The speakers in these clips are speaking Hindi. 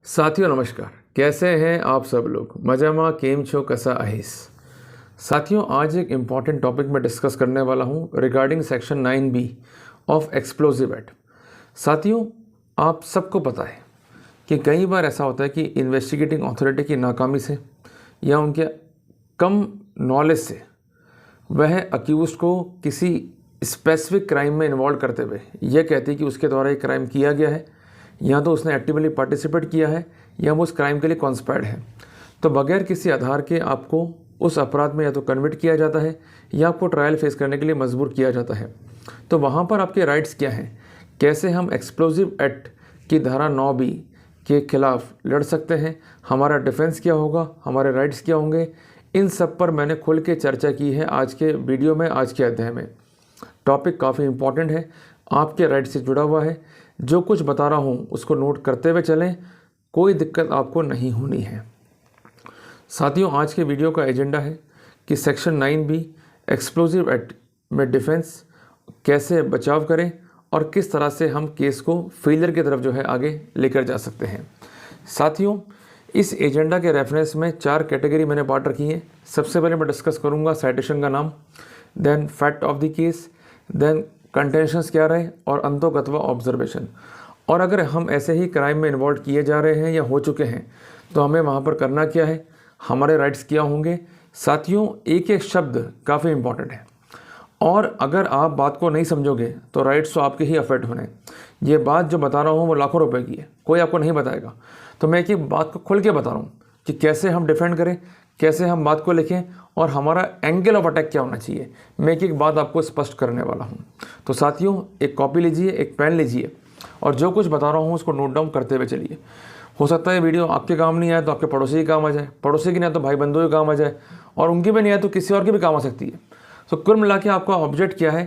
साथियों नमस्कार, कैसे हैं आप सब लोग। मजामा केम छो कसा आहिस। साथियों, आज एक इम्पॉर्टेंट टॉपिक में डिस्कस करने वाला हूं regarding section 9B of explosive act. साथियों, आप सबको पता है कि कई बार ऐसा होता है कि इन्वेस्टिगेटिंग अथॉरिटी की नाकामी से या उनके कम नॉलेज से वह अक्यूज को किसी स्पेसिफिक क्राइम में इन्वॉल्व करते हुए यह कहती है कि उसके द्वारा एक क्राइम किया गया है, या तो उसने एक्टिवली पार्टिसिपेट किया है या वो उस क्राइम के लिए कॉन्स्पायर्ड है, तो बगैर किसी आधार के आपको उस अपराध में या तो कन्विक्ट किया जाता है या आपको ट्रायल फेस करने के लिए मजबूर किया जाता है। तो वहाँ पर आपके राइट्स क्या हैं, कैसे हम एक्सप्लोजिव एक्ट की धारा 9B के खिलाफ लड़ सकते हैं, हमारा डिफेंस क्या होगा, हमारे राइट्स क्या होंगे, इन सब पर मैंने खुल के चर्चा की है आज के वीडियो में, आज के अध्याय में। टॉपिक काफ़ी इंपॉर्टेंट है, आपके राइट से जुड़ा हुआ है। जो कुछ बता रहा हूँ उसको नोट करते हुए चलें, कोई दिक्कत आपको नहीं होनी है। साथियों, आज के वीडियो का एजेंडा है कि सेक्शन 9B एक्सप्लोजिव एक्ट में डिफेंस कैसे बचाव करें और किस तरह से हम केस को फेलियर की तरफ आगे लेकर जा सकते हैं। साथियों, इस एजेंडा के रेफरेंस में 4 कैटेगरी मैंने बांट रखी हैं। सबसे पहले मैं डिस्कस करूंगा साइटेशन का नाम, then fact of the case, then contentions क्या रहे और अंतोगत्वा ऑब्जर्वेशन। और अगर हम ऐसे ही क्राइम में इन्वॉल्व किए जा रहे हैं या हो चुके हैं तो हमें वहाँ पर करना क्या है, हमारे राइट्स क्या होंगे। साथियों, एक एक शब्द काफ़ी इंपॉर्टेंट है और अगर आप बात को नहीं समझोगे तो राइट्स तो आपके ही अफेक्ट होने। ये बात जो बता रहा हूँ वो लाखों रुपए की है, कोई आपको नहीं बताएगा। तो मैं एक एक बात को खुल के बता रहा हूँ कि कैसे हम डिफेंड करें, कैसे हम बात को लिखें और हमारा एंगल ऑफ अटैक क्या होना चाहिए। मैं एक एक बात आपको स्पष्ट करने वाला हूँ। तो साथियों, एक कॉपी लीजिए, एक पेन लीजिए और जो कुछ बता रहा हूँ उसको नोट डाउन करते हुए चलिए। हो सकता है वीडियो आपके काम नहीं आए तो आपके पड़ोसी के काम आ जाए, पड़ोसी की नहीं आए तो भाई बंधुओं के काम आ जाए, और उनकी भी नहीं आए तो किसी और की भी काम आ सकती है। तो कुल मिला के आपका ऑब्जेक्ट क्या है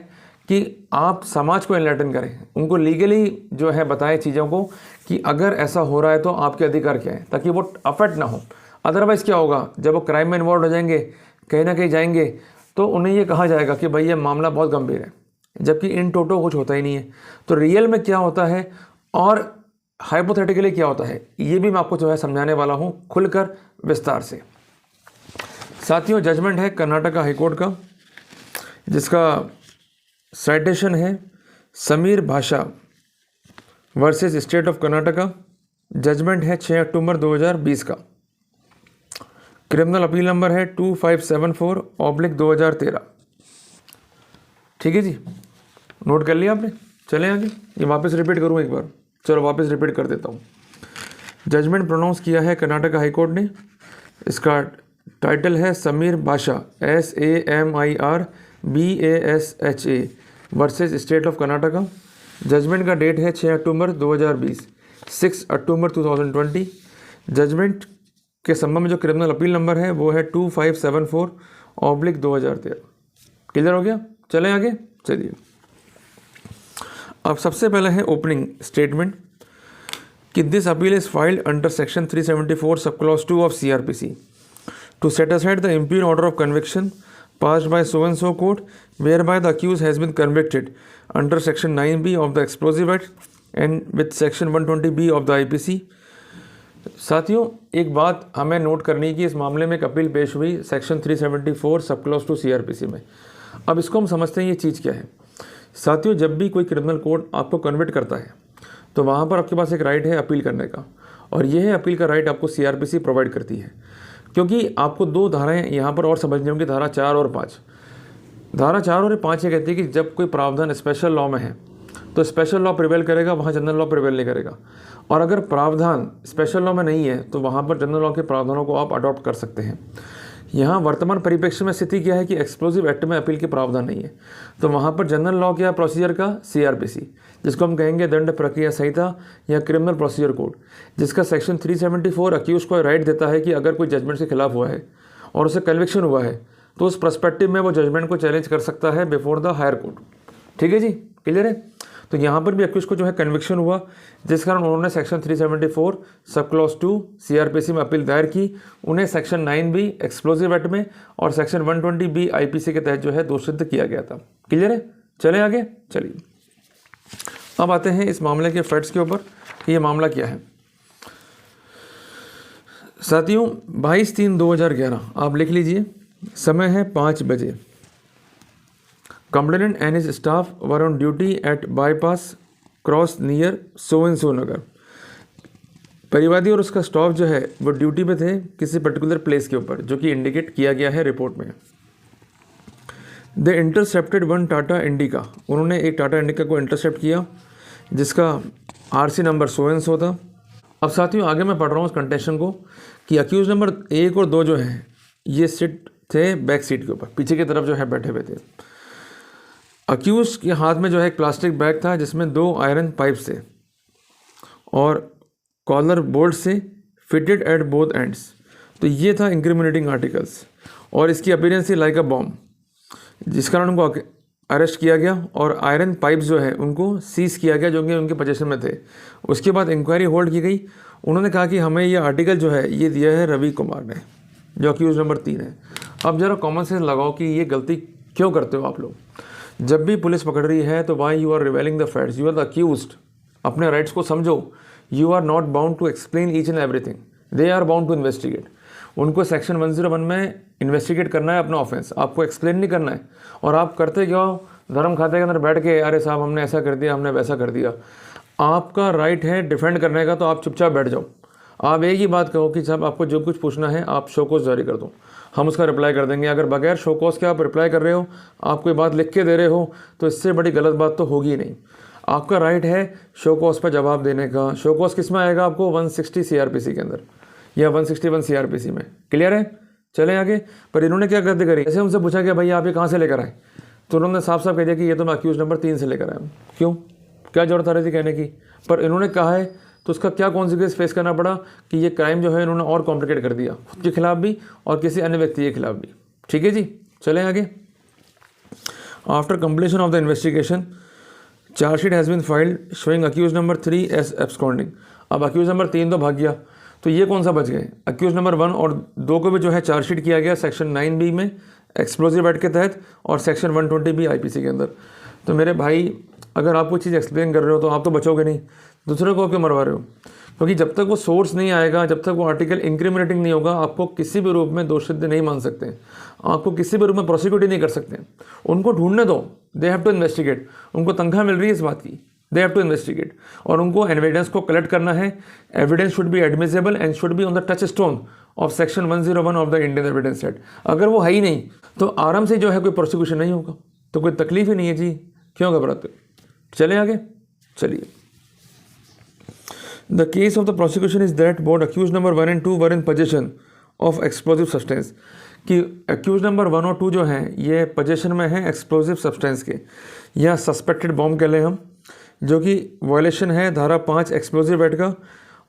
कि आप समाज को एनलाइटन करें, उनको लीगली बताएं चीज़ों को कि अगर ऐसा हो रहा है तो आपके अधिकार क्या है, ताकि वो अफेक्ट ना हो। अदरवाइज़ क्या होगा, जब वो क्राइम में इन्वॉल्व हो जाएंगे, कहीं ना कहीं जाएंगे, तो उन्हें ये कहा जाएगा कि भाई ये मामला बहुत गंभीर है, जबकि इन टोटो कुछ होता ही नहीं है। तो रियल में क्या होता है और हाइपोथेटिकली क्या होता है, ये भी मैं आपको समझाने वाला हूँ खुलकर विस्तार से। साथियों, जजमेंट है कर्नाटका हाईकोर्ट का, जिसका साइटेशन है Sameer Basha versus State of Karnataka. Judgement है 6 अक्टूबर 2020 का। क्रिमिनल अपील नंबर है 2574/2013। ठीक है जी, नोट कर लिया आपने। चलें आगे, ये वापस रिपीट करूँ एक बार, चलो वापस रिपीट कर देता हूँ। जजमेंट प्रोनाउंस किया है कर्नाटका हाईकोर्ट ने। इसका टाइटल है Sameer Basha SAMIRBASHA versus State of Karnataka. Judgement का डेट है 6 अक्टूबर 2020, 6 अक्टूबर 2020। जजमेंट के संबंध में जो क्रिमिनल अपील नंबर है वो है 2574/2013। क्लियर हो गया, चलें आगे चलिए। अब सबसे पहले है ओपनिंग स्टेटमेंट कि this appeal is filed under section 374 sub clause 2 of CRPC to set aside the impugned order of conviction passed by so and so court whereby the accused has been convicted under section 9B of the Explosive Act and with section 120B of the IPC। साथियों, एक बात हमें नोट करनी कि इस मामले में एक अपील पेश हुई सेक्शन 374 सब क्लॉज 2 CRPC में। अब इसको हम समझते हैं ये चीज़ क्या है। साथियों, जब भी कोई क्रिमिनल कोर्ट आपको कन्विक्ट करता है तो वहाँ पर आपके पास एक राइट है अपील करने का, और यह अपील का राइट आपको CRPC प्रोवाइड करती है। क्योंकि आपको 2 धाराएं यहाँ पर और समझनी होंगी, धारा 4 और 5। धारा 4 और 5 ये कहती है कि जब कोई प्रावधान स्पेशल लॉ में है तो स्पेशल लॉ प्रिवेल करेगा, वहाँ जनरल लॉ प्रिवेल नहीं करेगा। और अगर प्रावधान स्पेशल लॉ में नहीं है तो वहाँ पर जनरल लॉ के प्रावधानों को आप अडॉप्ट कर सकते हैं। यहाँ वर्तमान परिप्रेक्ष्य में स्थिति क्या है कि एक्सप्लोजिव एक्ट में अपील के प्रावधान नहीं है, तो वहाँ पर जनरल लॉ क्या प्रोसीजर का CRPC, जिसको हम कहेंगे दंड प्रक्रिया संहिता या क्रिमिनल प्रोसीजर कोड, जिसका सेक्शन 374 अक्यूज को राइट देता है कि अगर कोई जजमेंट के खिलाफ हुआ है और उसे कन्विक्शन हुआ है तो उस पर्सपेक्टिव में वो जजमेंट को चैलेंज कर सकता है बिफोर द हायर कोर्ट। ठीक है जी, क्लियर है। तो यहाँ पर भी अक्यूज को कन्विक्शन हुआ, जिस कारण उन्होंने सेक्शन 374 सब क्लॉज 2 CRPC में अपील दायर की। उन्हें सेक्शन 9B एक्सप्लोजिव एक्ट में और सेक्शन 120B IPC के तहत दोष सिद्ध किया गया था। क्लियर है, चलें आगे चलिए। अब आते हैं इस मामले के फैक्ट्स के ऊपर कि ये मामला क्या है। साथियों 22/3/2011 आप लिख लीजिए, समय है 5 बजे। Complainant and his staff were on duty at bypass cross near so and so नगर। परिवादी और उसका स्टाफ जो है वो ड्यूटी पे थे किसी पर्टिकुलर प्लेस के ऊपर, जो कि इंडिकेट किया गया है रिपोर्ट में। दे इंटरसेप्टेड वन टाटा इंडिका, उन्होंने एक टाटा इंडिका को इंटरसेप्ट किया जिसका आरसी नंबर सो एंड सो था। अब साथियों आगे मैं पढ़ रहा हूँ उस कंटेंशन को कि अक्यूज नंबर 1 और 2 जो हैं ये सिट थे बैक सीट के ऊपर, पीछे की तरफ जो है बैठे हुए थे। अक्यूज के हाथ में जो है एक प्लास्टिक बैग था जिसमें 2 आयरन पाइप्स थे और कॉलर बोल्ट से फिटेड एट बोथ एंड्स। तो ये था इंक्रिमिनेटिंग आर्टिकल्स और इसकी अपीयरेंस थी लाइक अ बॉम्ब, जिस कारण उनको अरेस्ट किया गया और आयरन पाइप्स जो है उनको सीज किया गया जो कि उनके पोजीशन में थे। उसके बाद इंक्वायरी होल्ड की गई। उन्होंने कहा कि हमें ये आर्टिकल जो है ये दिया है रवि कुमार ने, जो अक्यूज नंबर 3 है। अब ज़रा कॉमन सेंस लगाओ कि ये गलती क्यों करते हो आप लोग। जब भी पुलिस पकड़ रही है तो why you are revealing the facts, you are the accused. अपने राइट्स को समझो। You are not bound to explain each and everything, they are bound to investigate. उनको सेक्शन 101 में इन्वेस्टिगेट करना है अपना ऑफेंस, आपको एक्सप्लेन नहीं करना है। और आप करते क्या हो, धर्म खाते के अंदर बैठ के अरे साहब हमने ऐसा कर दिया, हमने वैसा कर दिया। आपका राइट है डिफेंड करने का, तो आप चुपचाप बैठ जाओ। आप एक ही बात कहो कि साहब आपको जो कुछ पूछना है आप शो कोस जारी कर दो, हम उसका रिप्लाई कर देंगे। अगर बगैर शो कोस के आप रिप्लाई कर रहे हो, आप कोई बात लिख के दे रहे हो, तो इससे बड़ी गलत बात तो होगी नहीं। आपका राइट है शो कोस पर जवाब देने का। शो कोस किस में आएगा आपको, 160 CRPC के अंदर या 161 CRPC में। क्लियर है, चलें आगे। पर इन्होंने क्या गलती करी, जैसे उनसे पूछा कि भाई आप ये कहाँ से लेकर आए, तो उन्होंने साफ साफ कह दिया कि ये तो मैं अक्यूज नंबर 3 से लेकर आया हूँ। क्यों, क्या जरूरत आ रही थी कहने की। पर इन्होंने कहा है तो उसका क्या कॉन्सिक्वेंस फेस करना पड़ा कि ये क्राइम जो है इन्होंने और कॉम्प्लिकेट कर दिया, खुद के खिलाफ भी और किसी अन्य व्यक्ति के खिलाफ भी। ठीक है जी, चलें आगे। After completion of the investigation chargesheet has been filed showing accused number 3 as absconding. अब अक्यूज नंबर 3 तो भाग गया, तो ये कौन सा बच गए। अक्यूज नंबर 1 और 2 को भी जो है चार्जशीट किया गया सेक्शन 9B में एक्सप्लोजिव एक्ट के तहत और सेक्शन 120B IPC के अंदर। तो मेरे भाई अगर आप कोई चीज़ एक्सप्लेन कर रहे हो तो आप तो बचोगे नहीं, दूसरे को क्यों मरवा रहे हो। क्योंकि जब तक वो सोर्स नहीं आएगा, जब तक वो आर्टिकल इंक्रिमिनेटिंग नहीं होगा, आपको किसी भी रूप में दोषित नहीं मान सकते, आपको किसी भी रूप में प्रोसिक्यूट ही नहीं कर सकते। उनको ढूंढने दो, दे हैव टू इन्वेस्टिगेट। उनको तनख्वाह मिल रही है इस बात की, दे हैव टू इन्वेस्टिगेट। और उनको एविडेंस को कलेक्ट करना है। Evidence should be admissible and should be on the touch stone of section 101 of the Indian evidence act. अगर वो है ही नहीं तो आराम से जो है कोई प्रोसिक्यूशन नहीं होगा, तो कोई तकलीफ ही नहीं है जी, क्यों घबराते। चले आगे, चलिए। The case of the prosecution is that both accused number 1 and 2 were in possession of explosive substance। कि accused number 1 और 2 जो हैं ये possession में हैं explosive substance के, या suspected bomb कह लें हम, जो कि वायलेशन है धारा 5 एक्सप्लोजिव एक्ट का।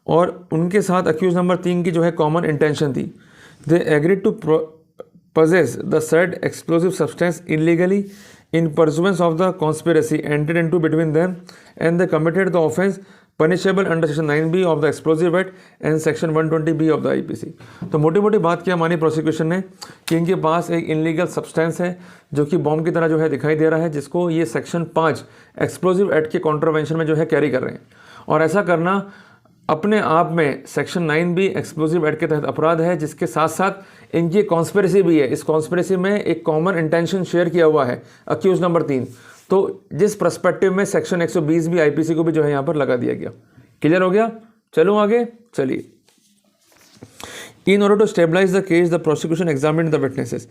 और उनके साथ accused number 3 की जो है कॉमन इंटेंशन थी। They agreed to possess the said explosive substance illegally in pursuance of the conspiracy entered into between them, and they committed the offence punishable under section 9B of the explosive act and section 120B of the IPC। तो मोटी मोटी बात क्या मानी प्रोसिक्यूशन ने कि इनके पास एक इनलीगल सब्सटेंस है जो कि बॉम्ब की तरह जो है दिखाई दे रहा है, जिसको ये सेक्शन 5 एक्सप्लोजिव एक्ट के कॉन्ट्रावेंशन में जो है कैरी कर रहे हैं। और ऐसा करना अपने आप में सेक्शन 9B एक्सप्लोजिव एक्ट के तहत अपराध है, जिसके साथ साथ इनकी कॉन्स्पिरेसी भी है। इस कॉन्स्पिरेसी में एक कॉमन इंटेंशन शेयर किया हुआ है अक्यूज नंबर 3। तो जिस पर्सपेक्टिव में सेक्शन 120 भी IPC को भी जो है यहाँ पर लगा दिया गया। क्लियर हो गया, चलो आगे चलिए। In order to stabilise the case the prosecution examined the witnesses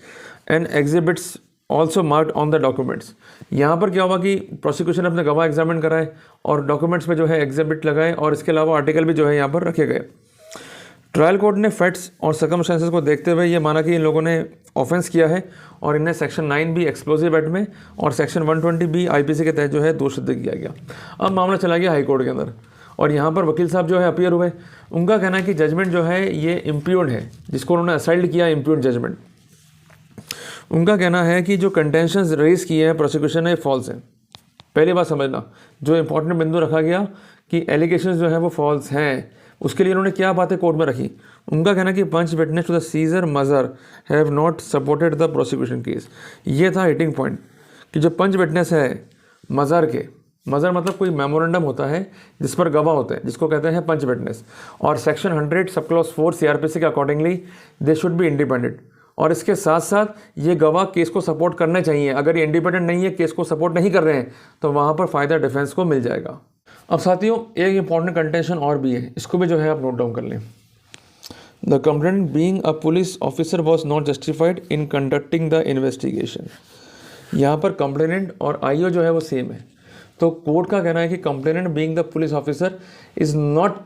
and exhibits also marked on the documents. यहाँ पर क्या हुआ कि प्रोसिक्यूशन अपने गवाह एग्जामिन कराए और डॉक्यूमेंट्स में जो है एग्जिबिट लगाए और इसके अलावा आर्टिकल भी जो है यहाँ पर रखे गए। ट्रायल कोर्ट ने फैक्ट्स और सर्कमस्टेंसेस को देखते हुए ये माना कि इन लोगों ने ऑफेंस किया है और इन्हें सेक्शन 9B एक्सप्लोजिव एक्ट में और सेक्शन 120B IPC के तहत जो है दोषित किया गया। अब मामला चला गया हाई कोर्ट के अंदर और यहाँ पर वकील साहब जो है अपीयर हुए। उनका कहना है कि जजमेंट जो है ये इम्प्यूर्ड है, जिसको उन्होंने असाइल्ड किया इम्प्यूर्ड जजमेंट। उनका कहना है कि जो कंटेंशंस रेज किए हैं प्रोसिक्यूशन ने फॉल्स हैं। पहली बात समझना, जो इंपॉर्टेंट बिंदु रखा गया कि एलिगेशंस जो है वो फॉल्स हैं, उसके लिए उन्होंने क्या बातें कोर्ट में रखी। उनका कहना कि पंच विटनेस टू द सीजर मजर have not supported the prosecution case. ये था हिटिंग पॉइंट कि जो पंच विटनेस है मज़र के, मजर मतलब कोई मेमोरेंडम होता है जिस पर गवाह होते हैं, जिसको कहते हैं पंच विटनेस। और सेक्शन 100 सब क्लॉज 4 CRPC के accordingly they should be independent. और इसके साथ साथ ये गवाह केस को सपोर्ट करने चाहिए। अगर ये इंडिपेंडेंट नहीं है, केस को सपोर्ट नहीं कर रहे हैं, तो वहाँ पर फ़ायदा डिफेंस को मिल जाएगा। अब साथियों एक इंपॉर्टेंट कंटेंशन और भी है, इसको भी जो है आप नोट डाउन कर लें। The complainant being a police officer was not justified in conducting the investigation. यहाँ पर कंप्लेनेंट और आईओ जो है वो सेम है। तो कोर्ट का कहना है कि complainant being the police officer is not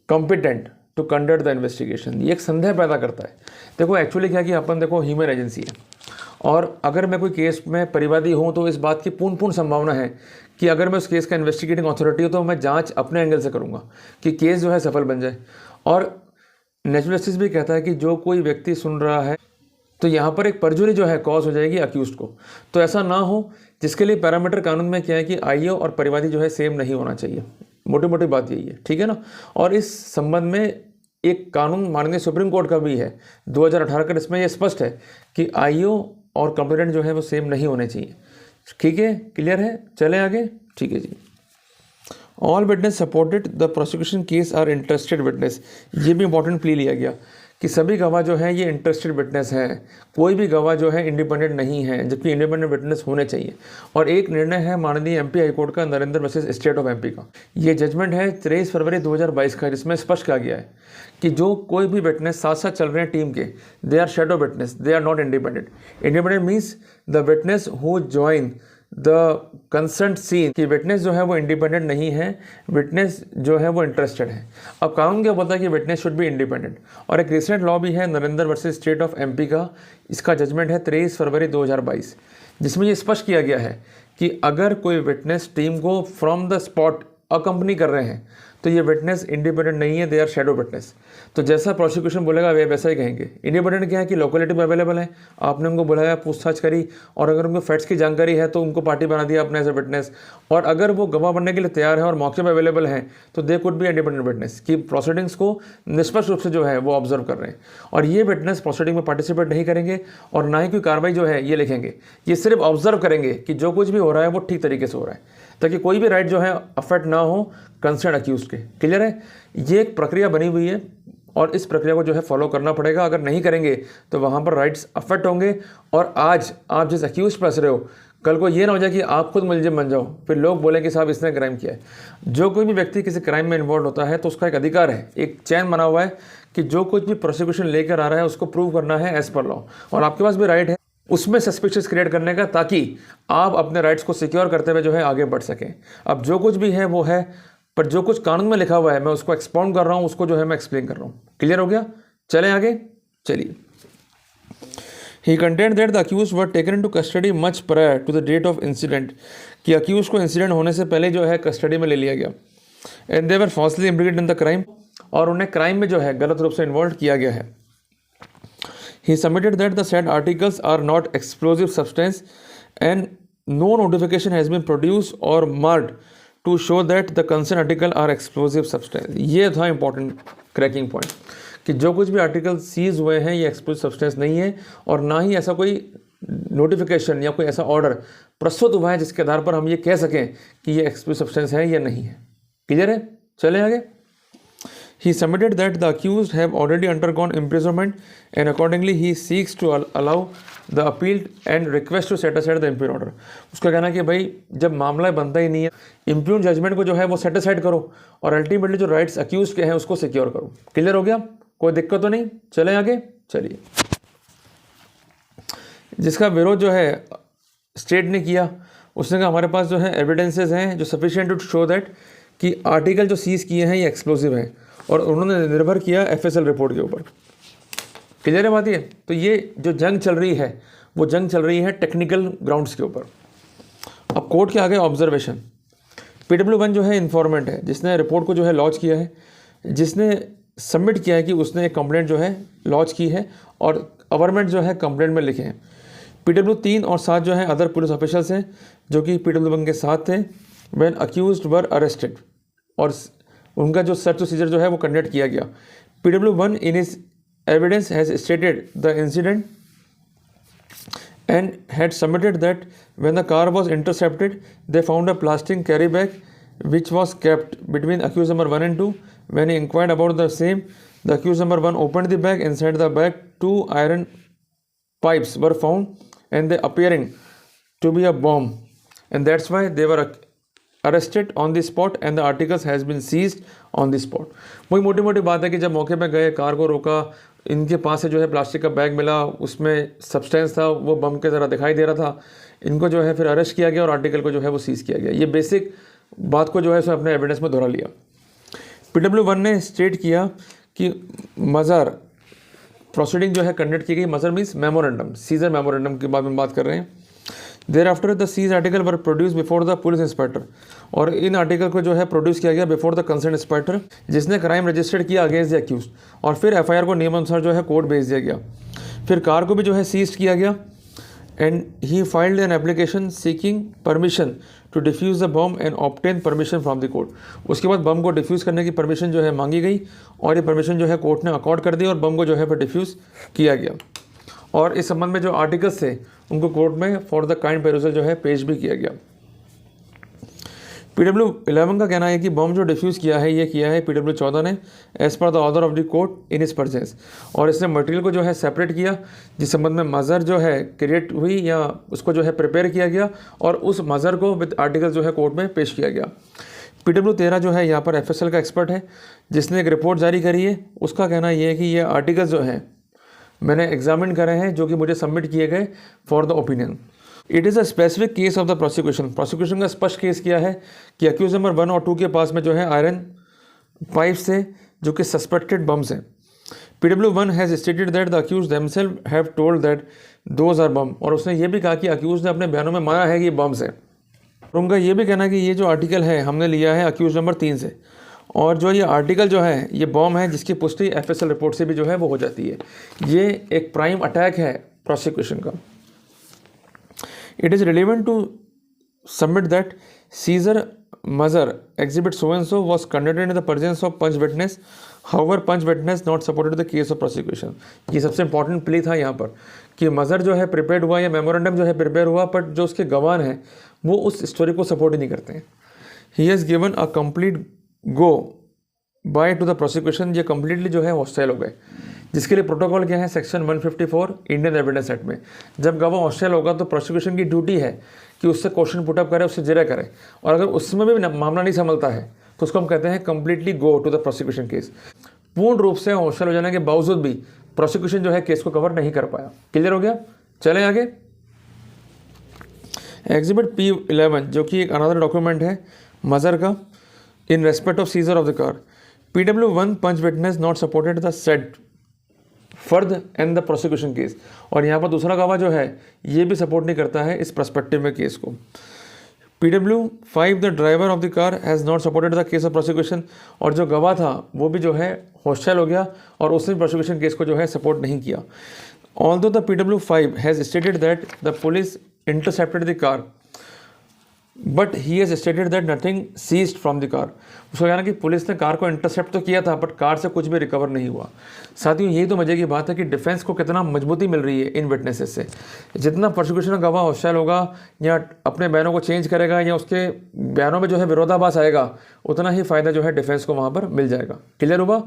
competent to conduct the investigation. ये एक संदेह पैदा करता है। देखो एक्चुअली क्या कि अपन देखो ह्यूमन एजेंसी है, और अगर मैं कोई केस में परिवादी हूँ तो इस बात की पूर्ण संभावना है कि अगर मैं उस केस का इन्वेस्टिगेटिंग अथॉरिटी हूँ तो मैं जांच अपने एंगल से करूँगा कि केस जो है सफल बन जाए। और नेचुरल जस्टिस भी कहता है कि जो कोई व्यक्ति सुन रहा है तो यहाँ पर एक परजुरी जो है कॉज हो जाएगी अक्यूज्ड को। तो ऐसा ना हो, जिसके लिए पैरामीटर कानून में क्या है कि आईओ और परिवादी जो है सेम नहीं होना चाहिए। मोटी मोटी बात यही है, ठीक है ना। और इस संबंध में एक कानून माननीय सुप्रीम कोर्ट का भी है 2018 का, इसमें यह स्पष्ट है कि आईओ और कंप्लेनेंट जो है वो सेम नहीं होने चाहिए। ठीक है, क्लियर है, चले आगे। ठीक है जी। All witness supported the prosecution case are interested witness. ये भी इंपॉर्टेंट प्ली लिया गया कि सभी गवाह जो है ये इंटरेस्टेड विटनेस हैं। कोई भी गवाह जो है इंडिपेंडेंट नहीं है, जबकि इंडिपेंडेंट विटनेस होने चाहिए। और एक निर्णय है माननीय MP हाईकोर्ट का, Narendra versus State of MP का। ये जजमेंट है 23 फरवरी 2022 का, जिसमें स्पष्ट किया गया है कि जो कोई भी विटनेस साथ साथ चल रहे हैं टीम के, they are shadow witness, they are not independent. Independent means the witness who join the concern scene. कि विटनेस जो है वो इंडिपेंडेंट नहीं है, विटनेस जो है वो इंटरेस्टेड है। अब कानून क्या बोलता है कि विटनेस शुड बी इंडिपेंडेंट। और एक रिसेंट लॉ भी है Narendra versus State of MP का, इसका जजमेंट है 23 फरवरी 2022, जिसमें ये स्पष्ट किया गया है कि अगर कोई विटनेस टीम को फ्रॉम द स्पॉट अकम्पनी कर रहे हैं तो ये विटनेस इंडिपेंडेंट नहीं है, दे आर शैडो विटनेस। तो जैसा प्रोसिक्यूशन बोलेगा वे वैसा ही कहेंगे। इंडिपेंडेंट क्या है कि लोकेलिटी में अवेलेबल है, आपने उनको बुलाया, पूछताछ करी, और अगर उनको फैक्ट्स की जानकारी है तो उनको पार्टी बना दिया आपने एज ए विटनेस। और अगर वो गवाह बनने के लिए तैयार है और मौके पर अवेलेबल है तो they could be independent witness, कि प्रोसीडिंग्स को निष्पक्ष रूप से जो है वो ऑब्जर्व कर रहे हैं। और ये विटनेस प्रोसीडिंग में पार्टिसिपेट नहीं करेंगे और ना ही कोई कार्रवाई जो है ये लिखेंगे, ये सिर्फ ऑब्जर्व करेंगे कि जो कुछ भी हो रहा है वो ठीक तरीके से हो रहा है, ताकि कोई भी राइट जो है अफेक्ट ना हो कंसर्न अक्यूज के। क्लियर है, ये एक प्रक्रिया बनी हुई है और इस प्रक्रिया को जो है फॉलो करना पड़ेगा। अगर नहीं करेंगे तो वहाँ पर राइट्स अफेक्ट होंगे। और आज आप जिस अक्यूज पर फंस रहे हो, कल को ये ना हो जाए कि आप खुद मुलजिम बन जाओ, फिर लोग बोले कि साहब इसने क्राइम किया है। जो कोई भी व्यक्ति किसी क्राइम में इन्वॉल्व होता है तो उसका एक अधिकार है, एक चैन बना हुआ है कि जो कुछ भी प्रोसिक्यूशन लेकर आ रहा है उसको प्रूव करना है एज पर लॉ। और आपके पास भी राइट है उसमें सस्पिशियस क्रिएट करने का, ताकि आप अपने राइट्स को सिक्योर करते हुए जो है आगे बढ़ सकें। अब जो कुछ भी है वो है, पर जो कुछ कानून में लिखा हुआ है मैं उसको एक्सपाउंड कर रहा हूँ, उसको जो है मैं एक्सप्लेन कर रहा हूँ। क्लियर हो गया, चलें आगे। चलिए, he contend that the accused were taken into custody much prior to the date of incident. कि अक्यूज को इंसिडेंट होने से पहले जो है कस्टडी में ले लिया गया। And they were falsely इम्प्लिकेटेड in the crime, और उन्हें क्राइम में जो है गलत रूप से इन्वॉल्व किया गया है। He submitted that the said articles are not explosive substance and no notification has been produced or marked to show that the concerned article are explosive substance। ये था important cracking point कि जो कुछ भी आर्टिकल सीज हुए हैं ये एक्सप्लोसिव सब्सटेंस नहीं है, और ना ही ऐसा कोई नोटिफिकेशन या कोई ऐसा ऑर्डर प्रस्तुत हुआ है जिसके आधार पर हम ये कह सकें कि ये एक्सप्लोसिव सब्सटेंस है या नहीं है। क्लियर है, चले आगे। He submitted that the accused have already undergone imprisonment and accordingly he seeks to allow the appeal and request to set aside the impugned order। उसका कहना है कि भाई जब मामला बनता ही नहीं है, इम्प्यूग्न जजमेंट को जो है वो सेट असाइड करो और अल्टीमेटली जो राइट्स अक्यूज के हैं उसको सिक्योर करो। क्लियर हो गया, कोई दिक्कत तो नहीं, चले आगे। चलिए, जिसका विरोध जो है स्टेट ने किया, उसने कहा हमारे पास जो है एविडेंसेस हैं जो सफिशिएंट टू शो दैट कि आर्टिकल जो सीज किए हैं ये एक्सप्लोसिव हैं, और उन्होंने निर्भर किया FSL रिपोर्ट के ऊपर। क्लियर है बात ये। तो ये जो जंग चल रही है वो जंग चल रही है टेक्निकल ग्राउंड्स के ऊपर। अब कोर्ट के आगे ऑब्जर्वेशन, PW1 जो है इन्फॉर्मेंट है, जिसने रिपोर्ट को जो है लॉन्च किया है, जिसने सबमिट किया है कि उसने एक कंप्लेंट जो है लॉन्च की है और अवरमेंट जो है कंप्लेंट में लिखे हैं। PW3 और 7 जो है अदर पुलिस ऑफिसर्स हैं जो कि PW1 के साथ थे व्हेन अक्यूज्ड वर अरेस्टेड, और उनका जो सर्च प्रोसीजर जो है वो कंडक्ट किया गया। PW1 in his evidence has stated the incident and had submitted that when the car was intercepted, they found a plastic carry bag which was kept between accused number 1 and 2. When he inquired about the same, the accused number 1 opened the bag. Inside the bag, 2 iron pipes were found and they appearing to be a bomb, and that's why they were arrested on the spot and the articles has been seized on the spot. वही मोटी मोटी बात है कि जब मौके पे गए, कार को रोका, इनके पास से जो है प्लास्टिक का बैग मिला, उसमें सब्सटेंस था, वो बम के ज़रा दिखाई दे रहा था, इनको जो है फिर अरेस्ट किया गया और आर्टिकल को जो है वो सीज़ किया गया। ये बेसिक बात को जो है उसने अपने एविडेंस में दोहरा लिया। PW1 ने स्टेट किया कि मज़र प्रोसीडिंग जो है कंडक्ट की गई। Mahazar means memorandum, seizure memorandum के बारे में बात कर रहे हैं। There after the seize article were produce before the police inspector, और इन आर्टिकल को जो है प्रोड्यूस किया गया बिफोर द कंसर्न इंस्पेक्टर, जिसने क्राइम रजिस्टर्ड किया अगेंस्ट द अक्यूज, और फिर FIR को नियमानुसार जो है कोर्ट भेज दिया गया। फिर कार को भी जो है सीज किया गया and he filed an application seeking permission to defuse the bomb and obtain permission from the court. उसके बाद बम को डिफ्यूज़ करने की परमिशन जो है मांगी गई और ये परमिशन जो है कोर्ट ने अकॉर्ड कर दी और बम को जो है फिर डिफ्यूज़ किया गया। और इस संबंध में जो आर्टिकल्स थे उनको कोर्ट में फॉर द काइंड पेरूजल जो है पेश भी किया गया। PW11 का कहना है कि बम जो डिफ्यूज़ किया है ये किया है PW14 ने as per the order of the court in इस परचेज, और इसने मटेरियल को जो है सेपरेट किया जिस संबंध में मज़र जो है क्रिएट हुई या उसको जो है प्रिपेयर किया गया और उस मज़र को विद आर्टिकल जो है कोर्ट में पेश किया गया। PW13 जो है यहाँ पर FSL का एक्सपर्ट है जिसने एक रिपोर्ट जारी करी है। उसका कहना ये है कि ये आर्टिकल्स जो हैं मैंने एग्जामिन करे हैं जो कि मुझे सबमिट किए गए for the opinion. It is a specific case of the prosecution का स्पष्ट केस किया है कि अक्यूज नंबर 1 और 2 के पास में जो है आयरन पाइप्स थे जो कि सस्पेक्टेड बम्स हैं। PW1 has stated that the accused themselves have told that those are bomb, और उसने ये भी कहा कि अक्यूज ने अपने बयानों में माना है कि ये बम्स है। और उनका ये भी कहना है कि ये जो आर्टिकल है हमने लिया है अक्यूज नंबर 3 से, और जो ये आर्टिकल जो है ये बॉम्ब है जिसकी पुष्टि FSL रिपोर्ट से भी जो है वो हो जाती है। ये एक प्राइम अटैक है प्रोसिक्यूशन का। It is relevant to submit that seizure mahazar exhibit so and so was conducted in the presence of panch witness, however panch witness not supported the case of prosecution. ये सबसे इंपॉर्टेंट प्ले था यहाँ पर कि मज़र जो है प्रिपेयर हुआ या मेमोरेंडम जो है प्रिपेयर हुआ, बट जो उसके गवाह हैं वो उस स्टोरी को सपोर्ट ही नहीं करते हैं। He has given a complete go by two the prosecution, ये कम्प्लीटली जो है हॉस्टाइल हो गए, जिसके लिए प्रोटोकॉल क्या है सेक्शन 154 इंडियन एविडेंस एक्ट में। जब गवाह हॉस्टाइल होगा तो प्रोसिक्यूशन की ड्यूटी है कि उससे क्वेश्चन पुटअप करे, उससे जिरा करे, और अगर उसमें भी मामला नहीं संभलता है तो उसको हम कहते हैं completely go to the prosecution case. पूर्ण रूप से हॉस्टाइल हो जाने के बावजूद भी प्रोसिक्यूशन जो है केस को कवर नहीं कर पाया। क्लियर हो गया? चलें आगे। एग्जिबिट P11 जो कि एक अनदर डॉक्यूमेंट है मज़र का in respect of seizure of the car. PW1 punch witness not supported the said फर्द एंड द प्रोसिक्यूशन केस, और यहाँ पर दूसरा गवाह जो है ये भी सपोर्ट नहीं करता है इस पर्सपेक्टिव में केस को। PW5 the driver of the car has not supported the case of prosecution, और जो गवाह था वो भी जो है हॉस्टाइल हो गया और उसने प्रोसिक्यूशन केस को जो है सपोर्ट नहीं किया। Although the PW5 has stated that the police intercepted the car but he has stated that nothing seized from the car. उसका कहना कि पुलिस ने कार को इंटरसेप्ट तो किया था बट कार से कुछ भी रिकवर नहीं हुआ। साथियों यही तो मजे की बात है कि डिफेंस को कितना मजबूती मिल रही है इन विटनेसेस से। जितना प्रोसिक्यूशन का गवाह हॉस्टाइल होगा या अपने बयानों को चेंज करेगा या उसके बयानों में जो है विरोधाभास आएगा, उतना ही फ़ायदा जो है डिफेंस को वहाँ पर मिल जाएगा। क्लियर हुआ?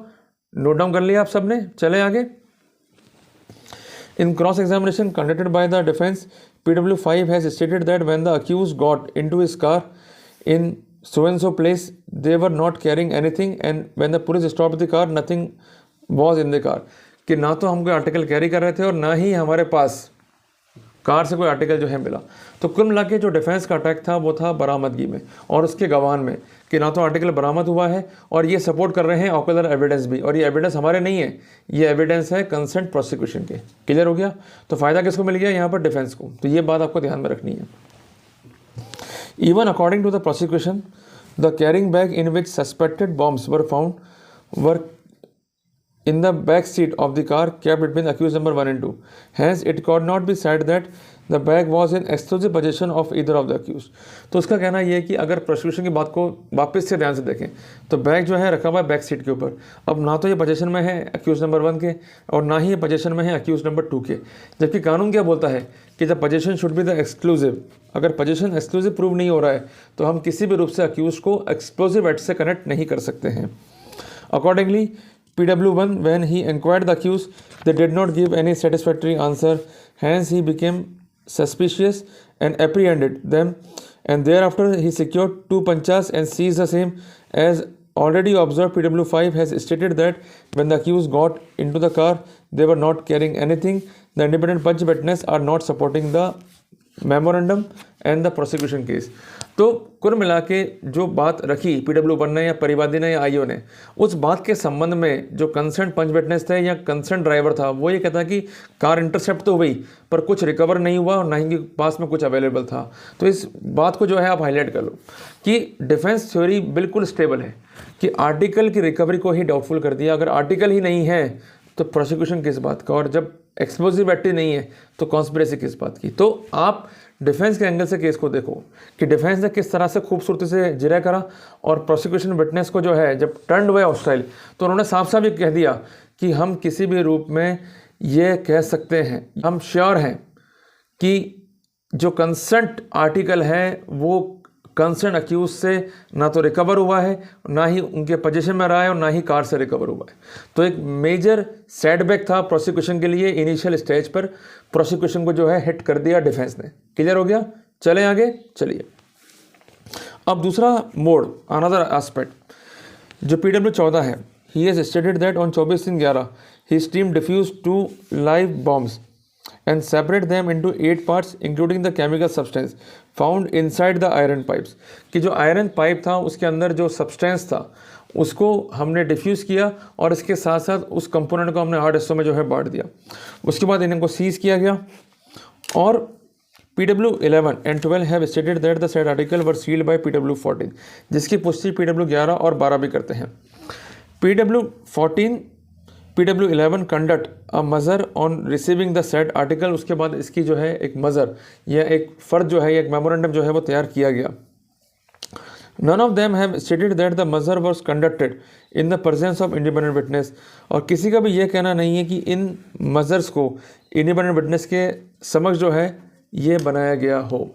नोट डाउन कर लिया आप सब ने? चले आगे। In cross-examination conducted by the defense, PW5 has stated that when the accused got into his car in so-and-so place, they were not carrying anything, and when the police stopped the car, nothing was in the car. कि ना तो हम कोई आर्टिकल कैरी कर रहे थे और ना ही हमारे पास कार से कोई आर्टिकल जो है मिला। तो कुल मिला के जो डिफेंस का अटैक था वो था बरामदगी में और उसके गवाह में कि ना तो आर्टिकल बरामद हुआ है और ये सपोर्ट कर रहे हैं ऑक्युलर एविडेंस भी, और ये एविडेंस हमारे नहीं है, ये एविडेंस है कंसेंट प्रोसिक्यूशन के। क्लियर हो गया? तो फ़ायदा किसको मिल गया यहाँ पर? डिफेंस को। तो ये बात आपको ध्यान में रखनी है। Even according to the prosecution the carrying bag in which suspected bombs were found were in the back seat of the car kept between accused number 1 and 2. Hence, it could not be said that the bag was in exclusive possession of either of the accused. तो उसका कहना यह है कि अगर प्रोसिक्यूशन की बात को वापस से ध्यान से देखें तो बैग जो है रखा हुआ है बैक सीट के ऊपर। अब ना तो ये पोजेशन में है अक्यूज नंबर 1 के और ना ही ये पोजेशन में है अक्यूज नंबर 2 के, जबकि कानून क्या बोलता है कि the possession should be the exclusive. अगर पोजेशन एक्सक्लूसिव प्रूव नहीं हो रहा है तो हम किसी भी रूप से अक्यूज को एक्सप्लोजिव एक्ट से कनेक्ट नहीं कर सकते हैं। Accordingly PW1, when he inquired the accused, they did not give any satisfactory answer. Hence, he became suspicious and apprehended them. And thereafter, he secured 2 panchas and seized the same. As already observed, PW5 has stated that when the accused got into the car, they were not carrying anything. The independent punch witness are not supporting the memorandum and the prosecution case. तो कुल मिला के जो बात रखी PW1 ने या परिवादी ने या आईओ ने, उस बात के संबंध में जो कंसर्न पंच विटनेस थे या कंसर्न ड्राइवर था वो ये कहता कि कार इंटरसेप्ट तो हुई पर कुछ रिकवर नहीं हुआ और ना ही पास में कुछ अवेलेबल था। तो इस बात को जो है आप हाईलाइट कर लो कि डिफेंस थ्योरी बिल्कुल स्टेबल है कि आर्टिकल की रिकवरी को ही डाउटफुल कर दिया। अगर आर्टिकल ही नहीं है तो प्रोसिक्यूशन किस बात का, और जब एक्सप्लोजिव एक्ट नहीं है तो कॉन्स्पिरेसी किस बात की। तो आप डिफेंस के एंगल से केस को देखो कि डिफेंस ने किस तरह से खूबसूरती से जिरा करा और प्रोसिक्यूशन विटनेस को जो है जब टर्न हुए हॉस्टाइल तो उन्होंने साफ साफ ये कह दिया कि हम किसी भी रूप में ये कह सकते हैं, हम श्योर हैं कि जो कंसेंट आर्टिकल है वो कंसर्न अक्यूज से ना तो रिकवर हुआ है, ना ही उनके पोजीशन में रहा है और ना ही कार से रिकवर हुआ है। तो एक मेजर सेटबैक था प्रोसिक्यूशन के लिए। इनिशियल स्टेज पर प्रोसिक्यूशन को जो है हिट कर दिया डिफेंस ने। क्लियर हो गया? चलें आगे, चलिए। अब दूसरा मोड, अनदर एस्पेक्ट जो PW14 है, he has stated that on 24/11 he team defuse 2 live bombs and separate them into 8 parts including the chemical substance found inside the iron pipes। कि जो आयरन पाइप था उसके अंदर जो सब्सटेंस था उसको हमने डिफ्यूज़ किया और इसके साथ साथ उस कंपोनेंट को हमने 8 हिस्सों में जो है बांट दिया। उसके बाद इनको सीज किया गया और PW11 and 12 have stated that the said article were sealed by PW14, जिसकी पुष्टि PW11 और 12 भी करते हैं। PW11 conduct a Mazhar on receiving the set article. उसके बाद इसकी जो है एक मज़र या एक फ़र्द जो है एक मेमोरेंडम जो है वो तैयार किया गया। None of them have stated that the mahazar was conducted in the presence of independent witness. और किसी का भी ये कहना नहीं है कि इन मज़र्स को इंडिपेंडेंट विटनेस के समक्ष जो है ये बनाया गया हो।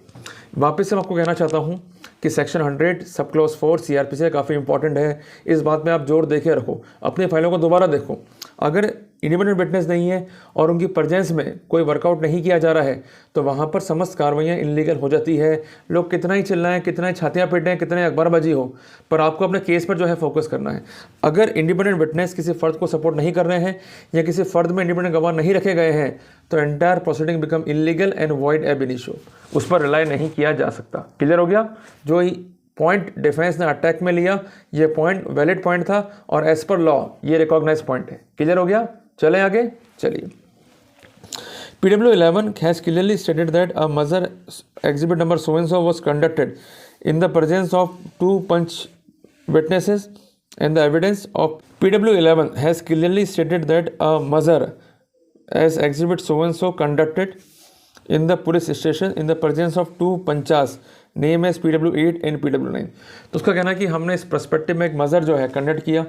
वापस से मैं आपको कहना चाहता हूँ कि सेक्शन 100 सब क्लॉज 4 CRPC काफ़ी इंपॉर्टेंट है। इस बात में आप जोर देके रखो, अपनी फाइलों को दोबारा देखो। अगर इंडिपेंडेंट विटनेस नहीं है और उनकी प्रेजेंस में कोई वर्कआउट नहीं किया जा रहा है तो वहाँ पर समस्त कार्रवाइयाँ इलीगल हो जाती है। लोग कितना ही चिल्लाएं, कितना ही छातियाँ पीटें, कितने अखबारबाजी हो, पर आपको अपने केस पर जो है फोकस करना है। अगर इंडिपेंडेंट विटनेस किसी फ़र्द को सपोर्ट नहीं कर रहे हैं या किसी फ़र्द में इंडिपेंडेंट गवाह नहीं रखे गए हैं तो entire proceeding become illegal and void एब इनिशियो। उस पर रिलाई नहीं किया जा सकता। क्लियर हो गया? जो पॉइंट डिफेंस ने अटैक में लिया ये पॉइंट वैलिड पॉइंट था और एज पर लॉ ये रिकॉग्नाइज पॉइंट है। क्लियर हो गया? चले आगे, चलिए। PW11 has clearly stated that a mother exhibit number so and so was conducted in the presence of 2 punch witnesses and the evidence of PW11 has clearly stated that a mother as exhibit so and so conducted in the police station in the presence of 2 panchas name as PW8 and PW9। तो उसका कहना है कि हमने इस पर्सपेक्टिव में एक मज़र जो है कंडक्ट किया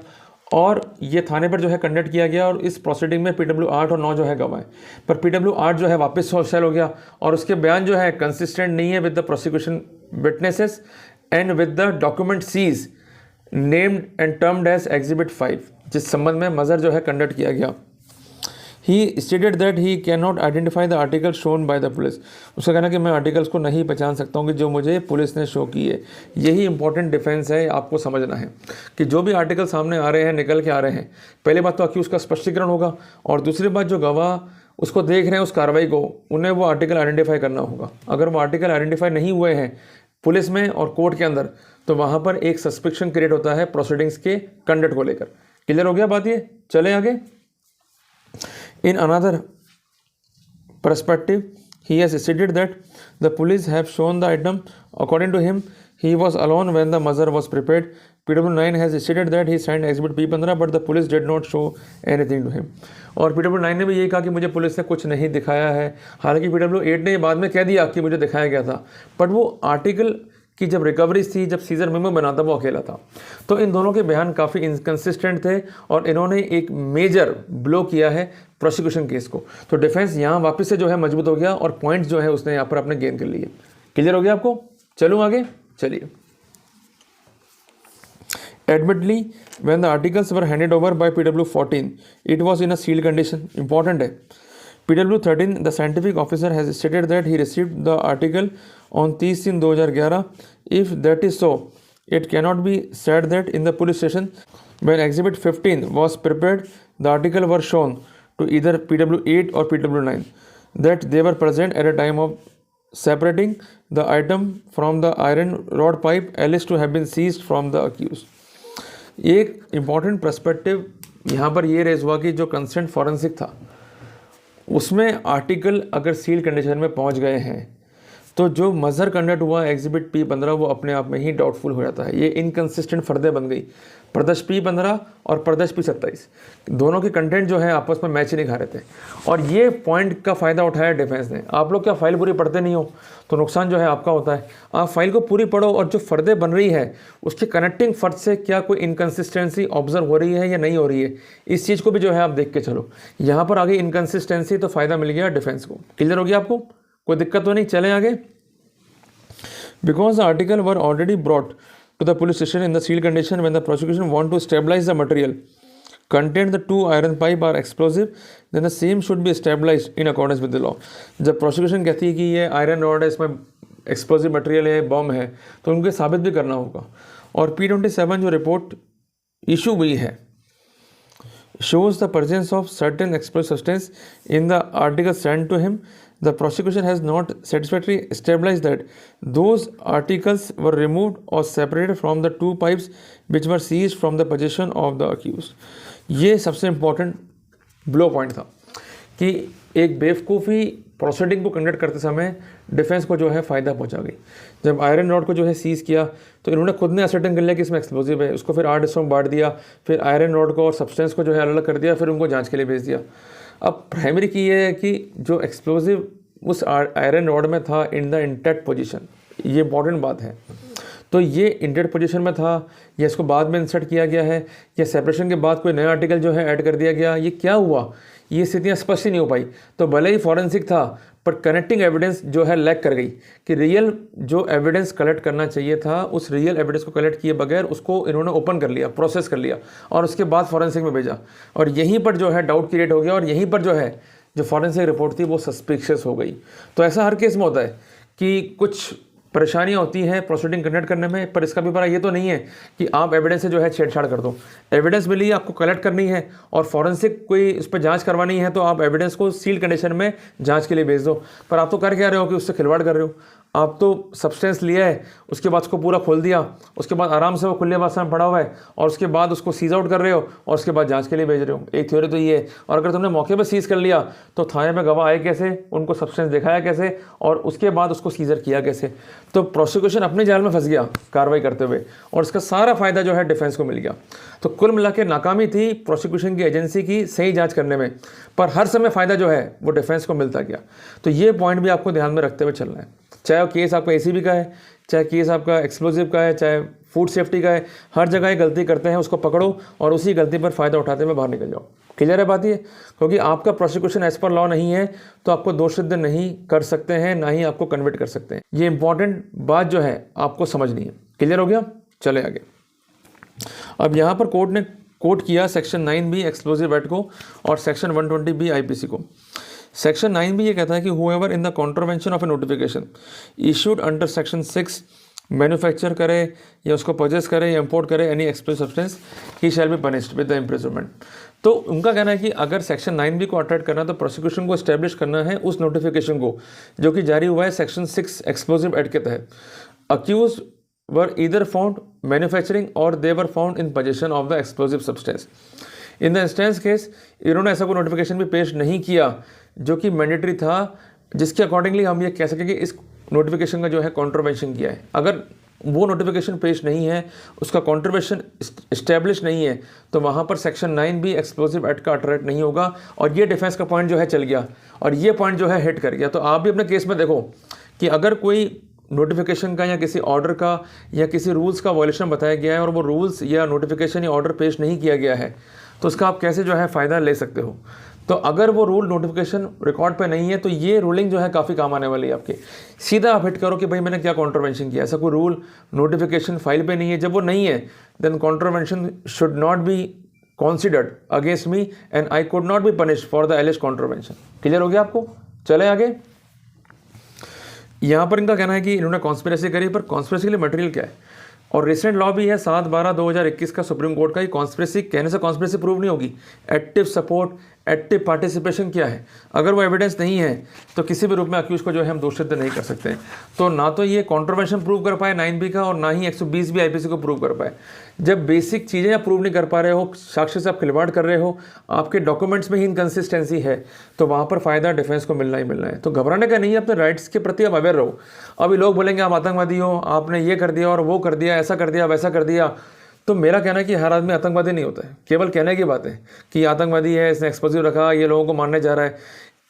और ये थाने पर जो है कंडक्ट किया गया और इस प्रोसीडिंग में PW8 और 9 जो है गवाह, पर PW8 जो है वापस हॉस्टाइल हो गया और उसके बयान जो है कंसिस्टेंट नहीं है with the prosecution witnesses and with the document seize named and termed as exhibit 5, जिस संबंध में मज़र जो है कंडक्ट किया गया। ही stated that he can not identify the article shown by the police. उसका कहना कि मैं आर्टिकल्स को नहीं पहचान सकता हूँ कि जो मुझे पुलिस ने शो की है। यही इंपॉर्टेंट डिफेंस है, आपको समझना है कि जो भी आर्टिकल सामने आ रहे हैं, निकल के आ रहे हैं, पहले बात तो अक्यूज़ का स्पष्टीकरण होगा और दूसरी बात जो गवाह उसको देख रहे हैं उस कार्रवाई को, उन्हें वो आर्टिकल आइडेंटिफाई करना होगा। अगर वो आर्टिकल आइडेंटिफाई नहीं हुए हैं पुलिस में और कोर्ट के अंदर तो वहाँ पर एक सस्पेक्शन क्रिएट होता है प्रोसीडिंग्स के कंडक्ट को लेकर। क्लियर हो गया बात? ये चले आगे। In another perspective, he has stated that the police have shown the item. According to him, he was alone when the mother was prepared. PW9 has stated that he signed exhibit P15 but the police did not show anything to him. और PW9 ने भी यही कहा कि मुझे पुलिस ने कुछ नहीं दिखाया है, हालांकि PW8 ने बाद में कह दिया कि मुझे दिखाया गया था, बट वो आर्टिकल की जब रिकवरी थी, जब सीजर मेमो बना था, वो अकेला था। तो इन दोनों के बयान काफ़ी इनकन्सिस्टेंट थे और इन्होंने एक मेजर ब्लो किया है प्रोसिक्यूशन केस को। तो डिफेंस यहाँ वापस से जो है मजबूत हो गया और पॉइंट्स जो है उसने यहाँ पर अपने गेन कर लिए। क्लियर हो गया आपको? चलूँ आगे, चलिए। Admittedly, when the articles were handed over by PW14, it was in a sealed condition. Important है। PW13, the scientific officer has stated that he received the article on 30/3/2011. If that is so, it cannot be said that in the police station, when Exhibit 15 was prepared, the article were shown to either PW8 or PW9, that they were present at a time of separating the item from the iron rod pipe alleged to have been seized from the accused. एक इम्पॉर्टेंट पर्सपेक्टिव यहाँ पर ये रेज हुआ कि जो कंसेंट फॉरेंसिक था उसमें आर्टिकल अगर सील कंडीशन में पहुँच गए हैं तो जो मजहर कंडक्ट हुआ एग्जिबिट P15 वो अपने आप में ही डाउटफुल हो जाता है। ये इनकन्सिस्टेंट फर्दे बन गई। प्रदर्श P15 और प्रदर्श P27 दोनों के कंटेंट जो है आपस में मैच नहीं खा रहे थे और ये पॉइंट का फ़ायदा उठाया डिफेंस ने। आप लोग क्या फाइल पूरी पढ़ते नहीं हो तो नुकसान जो है आपका होता है। आप फाइल को पूरी पढ़ो और जो फर्दे बन रही है उसके कनेक्टिंग फर्द से क्या कोई इनकन्सिस्टेंसी ऑब्जर्व हो रही है या नहीं हो रही है, इस चीज़ को भी जो है आप देख के चलो। यहाँ पर आगे इनकन्सिस्टेंसी तो फ़ायदा मिल गया डिफेंस को। क्लियर हो गया आपको? कोई दिक्कत तो नहीं? चलें आगे। Because the article were already brought to the police station in the sealed condition, when the prosecution want to stabilize the material contained the two iron pipe are explosive, then the same should be stabilized in accordance with the law. जब prosecution कहती है कि ये आयरन रॉड है, इसमें एक्सप्लोसिव मटेरियल है, बम है, तो उनको साबित भी करना होगा। और P27 जो रिपोर्ट इशू हुई है shows the presence of certain explosive substance in the article sent to him. The prosecution has not satisfactorily established that those articles were removed or separated from the two pipes which were seized from the possession of the accused. ये सबसे इम्पोर्टेंट ब्लो पॉइंट था कि एक बेवकूफ़ी प्रोसीडिंग को कंडक्ट करते समय डिफेंस को जो है फ़ायदा पहुंचा गई। जब आयरन रॉड को जो है सीज़ किया तो इन्होंने खुद ने असर्टेन कर लिया कि इसमें एक्सप्लोजिव है, उसको फिर 8 हिस्सों में बांट दिया, फिर आयरन रॉड को और सब्सटेंस को जो है अलग कर दिया, फिर उनको जांच के लिए भेज दिया। अब प्राइमरी की ये है कि जो एक्सप्लोजिव उस आयरन रॉड में था इन द इंटैक्ट पोजीशन, ये इंपॉर्टेंट बात है। तो ये इंटैक्ट पोजीशन में था या इसको बाद में इंसर्ट किया गया है या सेपरेशन के बाद कोई नया आर्टिकल जो है ऐड कर दिया गया, ये क्या हुआ, ये स्थितियाँ स्पष्ट ही नहीं हो पाई। तो भले ही फॉरेंसिक था पर कनेक्टिंग एविडेंस जो है लैक कर गई कि रियल जो एविडेंस कलेक्ट करना चाहिए था उस रियल एविडेंस को कलेक्ट किए बगैर उसको इन्होंने ओपन कर लिया, प्रोसेस कर लिया और उसके बाद फॉरेंसिक में भेजा और यहीं पर जो है डाउट क्रिएट हो गया और यहीं पर जो है जो फॉरेंसिक रिपोर्ट थी वो सस्पिशियस हो गई। तो ऐसा हर केस में होता है कि कुछ परेशानियां होती हैं प्रोसीडिंग कंडक्ट करने में, पर इसका भी बड़ा ये तो नहीं है कि आप एविडेंस से जो है छेड़छाड़ कर दो। एविडेंस मिली है, आपको कलेक्ट करनी है और फॉरेंसिक कोई उस पर जांच करवानी है तो आप एविडेंस को सील कंडीशन में जांच के लिए भेज दो। पर आप तो कर क्या रहे हो कि उससे खिलवाड़ कर रहे हो। आप तो सब्सटेंस लिया है, उसके बाद उसको पूरा खोल दिया, उसके बाद आराम से वो खुले बादशाह में पड़ा हुआ है और उसके बाद उसको सीज आउट कर रहे हो और उसके बाद जांच के लिए भेज रहे हो। एक थ्योरी तो ये है। और अगर तुमने मौके पर सीज कर लिया तो थाने में गवाह आए कैसे, उनको सब्सटेंस दिखाया कैसे और उसके बाद उसको सीजर किया कैसे। तो प्रोसिक्यूशन अपने जाल में फंस गया कार्रवाई करते हुए और इसका सारा फायदा जो है डिफेंस को मिल गया। तो कुल मिला के नाकामी थी प्रोसिक्यूशन की एजेंसी की सही जांच करने में, पर हर समय फ़ायदा जो है वो डिफेंस को मिलता गया। तो ये पॉइंट भी आपको ध्यान में रखते हुए चलना है। चाहे वो केस आपका एसीबी का है, चाहे केस आपका एक्सप्लोजिव का है, चाहे फूड सेफ्टी का है, हर जगह ये गलती करते हैं, उसको पकड़ो और उसी गलती पर फ़ायदा उठाते हुए बाहर निकल जाओ। क्लियर है बात ये? क्योंकि आपका प्रोसिक्यूशन एज पर लॉ नहीं है तो आपको दोषसिद्ध नहीं कर सकते हैं, ना ही आपको कन्विक्ट कर सकते हैं। ये इंपॉर्टेंट बात जो है आपको समझनी है। क्लियर हो गया? चले आगे। अब यहाँ पर कोर्ट ने कोट किया सेक्शन 9B एक्सप्लोजिव एक्ट को और सेक्शन 120B IPC को। सेक्शन 9B ये कहता है कि however in the contravention of a notification issued under section 6 manufacture करे या उसको परचेस करे या इंपोर्ट करे any explosive substance he shall be punished with the imprisonment. तो उनका कहना है कि अगर सेक्शन 9B को अट्रैक्ट करना तो प्रोसिक्यूशन को एस्टेब्लिश करना है उस नोटिफिकेशन को जो कि जारी हुआ है सेक्शन 6 एक्सप्लोसिव एक्ट के तहत। Accused were either found manufacturing or they were found in possession of the explosive substance. In the instance case इन्होंने ऐसा कोई नोटिफिकेशन भी पेश नहीं किया जो कि मैंडेटरी था, जिसके अकॉर्डिंगली हम ये कह सकें कि इस नोटिफिकेशन का जो है कॉन्ट्रोवेंशन किया है। अगर वो नोटिफिकेशन पेश नहीं है, उसका कॉन्ट्रीब्यूशन इस्टेब्लिश नहीं है, तो वहाँ पर सेक्शन 9B एक्सप्लोजिव एक्ट का अट्रैक्ट नहीं होगा। और ये डिफेंस का पॉइंट जो है चल गया और ये पॉइंट जो है हिट कर गया। तो आप भी अपने केस में देखो कि अगर कोई नोटिफिकेशन का या किसी ऑर्डर का या किसी रूल्स का वायलेशन बताया गया है और वो रूल्स या नोटिफिकेशन या ऑर्डर पेश नहीं किया गया है, तो उसका आप कैसे जो है फ़ायदा ले सकते हो। तो अगर वो रूल नोटिफिकेशन रिकॉर्ड पे नहीं है तो ये रूलिंग जो है काफ़ी काम आने वाली है आपके। सीधा आप हिट करो कि भाई मैंने क्या कॉन्ट्रोवेंशन किया, ऐसा कोई रूल नोटिफिकेशन फाइल पे नहीं है। जब वो नहीं है then contravention should not be considered against me and I could not be punished for the alleged contravention। Clear हो गया आपको? चले आगे। यहाँ पर इनका कहना है कि इन्होंने कॉन्स्पिरेसी करी, पर कॉन्स्पिरेसी के लिए मटेरियल क्या है? और रिसेंट लॉ भी है 7/12/2021 का सुप्रीम कोर्ट का। ये कॉन्स्पिरेसी कहने से कॉन्स्पिरेसी प्रूव नहीं होगी। एक्टिव सपोर्ट, एक्टिव पार्टिसिपेशन क्या है? अगर वो एविडेंस नहीं है तो किसी भी रूप में अक्यूज को जो है हम दोषित नहीं कर सकते। तो ना तो ये कॉन्ट्रोवेंशन प्रूव कर पाए 9B का और ना ही 120B IPC को प्रूव कर पाए। जब बेसिक चीज़ें आप प्रूव नहीं कर पा रहे हो, साक्ष्य से आप खिलवाड़ कर रहे हो, आपके डॉक्यूमेंट्स में ही इनकन्सिस्टेंसी है, तो वहाँ पर फ़ायदा डिफेंस को मिलना ही मिलना है। तो घबराने का नहीं है, अपने राइट्स के प्रति आप अवेयर रहो। अभी लोग बोलेंगे आप आतंकवादी हो, आपने ये कर दिया और वो कर दिया, ऐसा कर दिया वैसा कर दिया। तो मेरा कहना है कि हर आदमी आतंकवादी नहीं होता है। केवल कहने की बात है कि आतंकवादी है, इसने एक्सप्लोजिव रखा, ये लोगों को मारने जा रहा है।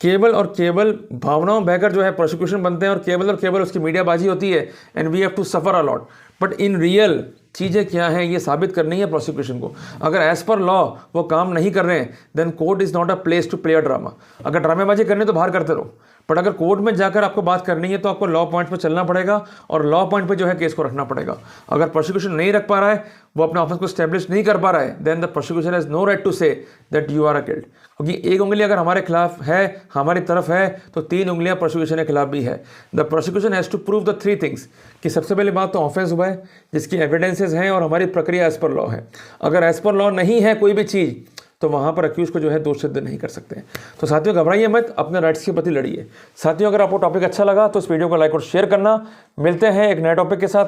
केवल और केवल भावनाओं बहकर जो है प्रोसिक्यूशन बनते हैं और केवल उसकी मीडियाबाजी होती है and we have to suffer a lot. But in real चीज़ें क्या हैं ये साबित करनी है प्रोसिक्यूशन को। अगर एज पर लॉ वो काम नहीं कर रहे हैं then court is not a place to play a drama. अगर ड्रामेबाजी करनी तो बाहर करते रहो, बट अगर कोर्ट में जाकर आपको बात करनी है तो आपको लॉ पॉइंट पर चलना पड़ेगा और लॉ पॉइंट पर जो है केस को रखना पड़ेगा। अगर प्रोसिक्यूशन नहीं रख पा रहा है, वो अपने ऑफिस को स्टैब्लिश नहीं कर पा रहा है, then the prosecution has no right to say that you are a guilt. क्योंकि एक उंगली अगर हमारे खिलाफ है, हमारी तरफ है, तो 3 उंगलियां प्रोसिक्यूशन के खिलाफ भी है। The prosecution has to prove the 3 things कि सबसे पहली बात तो ऑफेंस हुआ है जिसकी एविडेंसेस हैं और हमारी प्रक्रिया एज पर लॉ है। अगर एज पर लॉ नहीं है कोई भी चीज़ तो वहाँ पर अक्यूज को जो है दोष सिद्ध नहीं कर सकते हैं। तो साथियों घबराइए मत, अपने राइट्स के प्रति लड़िए। साथियों अगर आपको टॉपिक अच्छा लगा तो इस वीडियो को लाइक और शेयर करना। मिलते हैं एक नए टॉपिक के साथ।